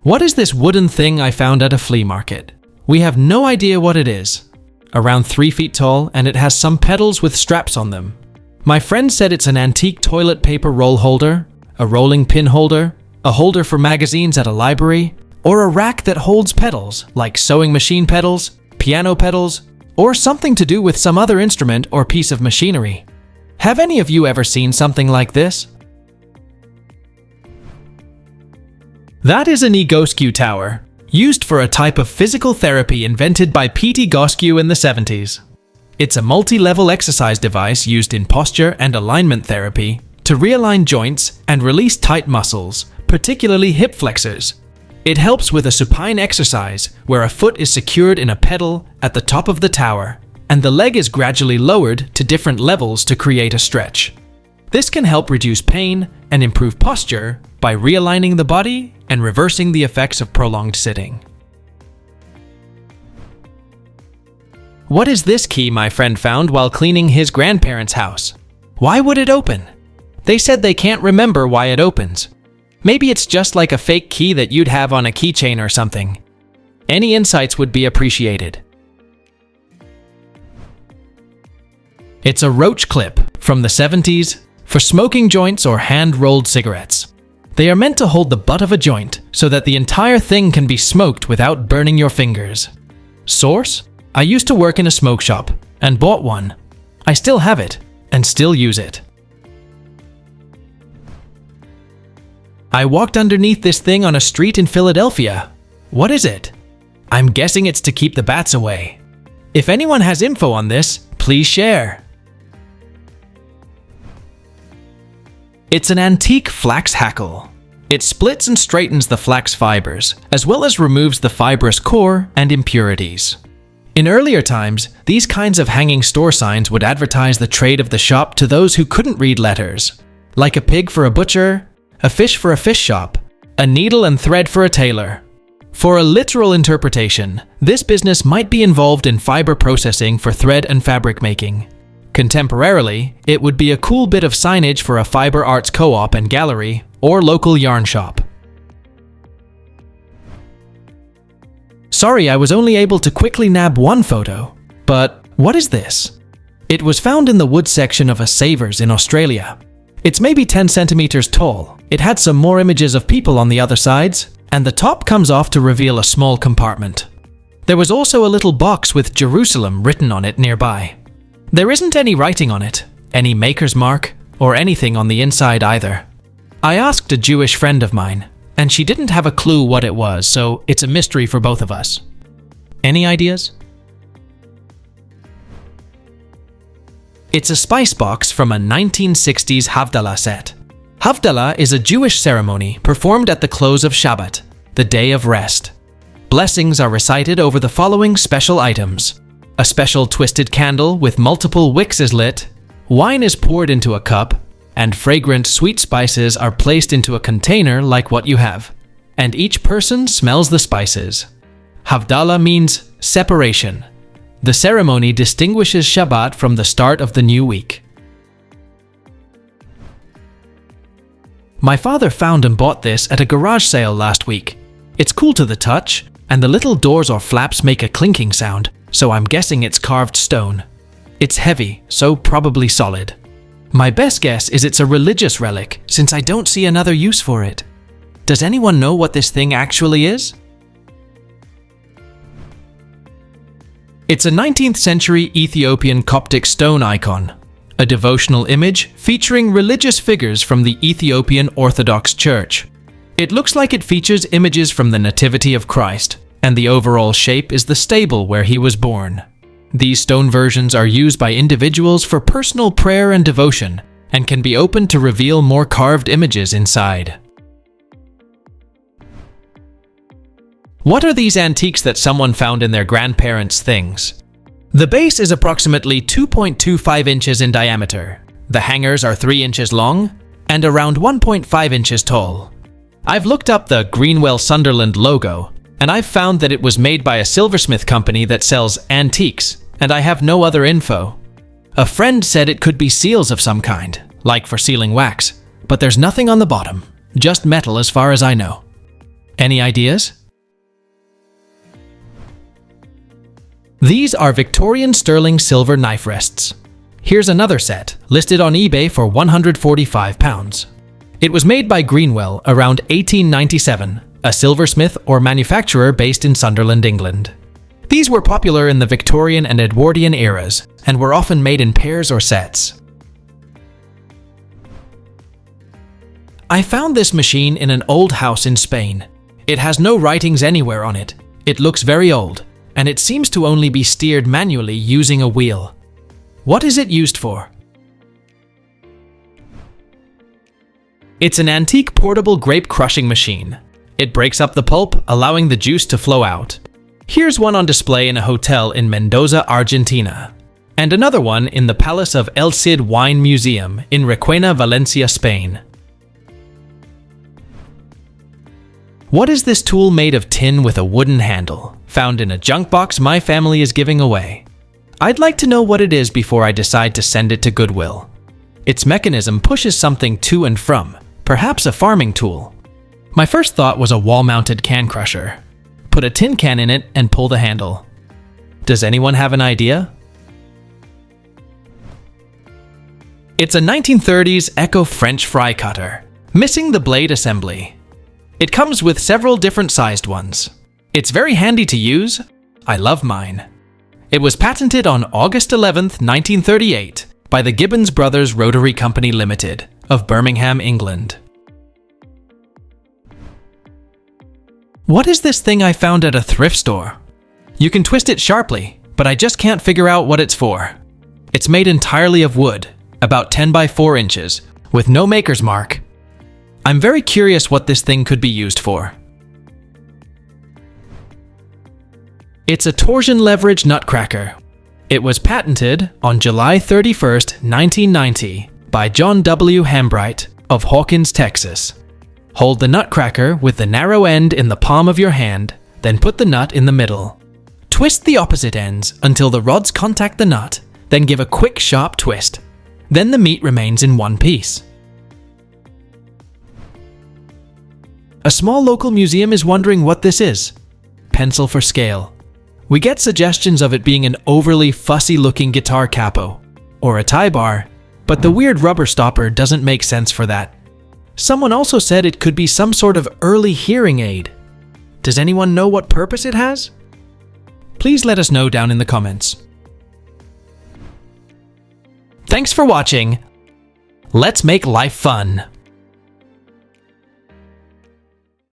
What is this wooden thing I found at a flea market? We have no idea what it is. Around 3 feet tall, and it has some pedals with straps on them. My friend said it's an antique toilet paper roll holder, a rolling pin holder, a holder for magazines at a library, or a rack that holds pedals, like sewing machine pedals, piano pedals, or something to do with some other instrument or piece of machinery. Have any of you ever seen something like this? That is an Egoscue tower, used for a type of physical therapy invented by Pete Egoscue in the 70s. It's a multi-level exercise device used in posture and alignment therapy to realign joints and release tight muscles, particularly hip flexors. It helps with a supine exercise where a foot is secured in a pedal at the top of the tower, and the leg is gradually lowered to different levels to create a stretch. This can help reduce pain and improve posture by realigning the body and reversing the effects of prolonged sitting. What is this key my friend found while cleaning his grandparents' house? Why would it open? They said they can't remember why it opens. Maybe it's just like a fake key that you'd have on a keychain or something. Any insights would be appreciated. It's a roach clip from the 70s for smoking joints or hand-rolled cigarettes. They are meant to hold the butt of a joint so that the entire thing can be smoked without burning your fingers. Source? I used to work in a smoke shop and bought one. I still have it and still use it. I walked underneath this thing on a street in Philadelphia. What is it? I'm guessing it's to keep the bats away. If anyone has info on this, please share. It's an antique flax hackle. It splits and straightens the flax fibers, as well as removes the fibrous core and impurities. In earlier times, these kinds of hanging store signs would advertise the trade of the shop to those who couldn't read letters, like a pig for a butcher, a fish for a fish shop, a needle and thread for a tailor. For a literal interpretation, this business might be involved in fiber processing for thread and fabric making. Contemporarily, it would be a cool bit of signage for a fiber arts co-op and gallery or local yarn shop. Sorry, I was only able to quickly nab one photo, but what is this? It was found in the wood section of a Savers in Australia. It's maybe 10 centimeters tall. It had some more images of people on the other sides, and the top comes off to reveal a small compartment. There was also a little box with Jerusalem written on it nearby. There isn't any writing on it, any maker's mark, or anything on the inside either. I asked a Jewish friend of mine, and she didn't have a clue what it was, so it's a mystery for both of us. Any ideas? It's a spice box from a 1960s Havdalah set. Havdalah is a Jewish ceremony performed at the close of Shabbat, the day of rest. Blessings are recited over the following special items. A special twisted candle with multiple wicks is lit, wine is poured into a cup, and fragrant sweet spices are placed into a container like what you have, and each person smells the spices. Havdalah means separation. The ceremony distinguishes Shabbat from the start of the new week. My father found and bought this at a garage sale last week. It's cool to the touch, and the little doors or flaps make a clinking sound, so I'm guessing it's carved stone. It's heavy, so probably solid. My best guess is it's a religious relic, since I don't see another use for it. Does anyone know what this thing actually is? It's a 19th century Ethiopian Coptic stone icon, a devotional image featuring religious figures from the Ethiopian Orthodox Church. It looks like it features images from the Nativity of Christ, and the overall shape is the stable where he was born. These stone versions are used by individuals for personal prayer and devotion, and can be opened to reveal more carved images inside. What are these antiques that someone found in their grandparents' things? The base is approximately 2.25 inches in diameter. The hangers are 3 inches long and around 1.5 inches tall. I've looked up the Greenwell Sunderland logo, and I've found that it was made by a silversmith company that sells antiques, and I have no other info. A friend said it could be seals of some kind, like for sealing wax, but there's nothing on the bottom, just metal as far as I know. Any ideas? These are Victorian sterling silver knife rests. Here's another set, listed on eBay for £145. It was made by Greenwell around 1897, a silversmith or manufacturer based in Sunderland, England. These were popular in the Victorian and Edwardian eras and were often made in pairs or sets. I found this machine in an old house in Spain. It has no writings anywhere on it. It looks very old, and it seems to only be steered manually using a wheel. What is it used for? It's an antique portable grape crushing machine. It breaks up the pulp, allowing the juice to flow out. Here's one on display in a hotel in Mendoza, Argentina, and another one in the Palace of El Cid Wine Museum in Requena, Valencia, Spain. What is this tool made of tin with a wooden handle, found in a junk box my family is giving away? I'd like to know what it is before I decide to send it to Goodwill. Its mechanism pushes something to and from, perhaps a farming tool. My first thought was a wall-mounted can crusher. Put a tin can in it and pull the handle. Does anyone have an idea? It's a 1930s Echo French fry cutter, missing the blade assembly. It comes with several different sized ones. It's very handy to use. I love mine. It was patented on August 11th, 1938 by the Gibbons Brothers Rotary Company Limited of Birmingham, England. What is this thing I found at a thrift store? You can twist it sharply, but I just can't figure out what it's for. It's made entirely of wood, about 10 by 4 inches, with no maker's mark. I'm very curious what this thing could be used for. It's a torsion leverage nutcracker. It was patented on July 31st, 1990 by John W. Hambright of Hawkins, Texas. Hold the nutcracker with the narrow end in the palm of your hand, then put the nut in the middle. Twist the opposite ends until the rods contact the nut, then give a quick sharp twist. Then the meat remains in one piece. A small local museum is wondering what this is. Pencil for scale. We get suggestions of it being an overly fussy-looking guitar capo, or a tie bar, but the weird rubber stopper doesn't make sense for that. Someone also said it could be some sort of early hearing aid. Does anyone know what purpose it has? Please let us know down in the comments. Thanks for watching. Let's make life fun.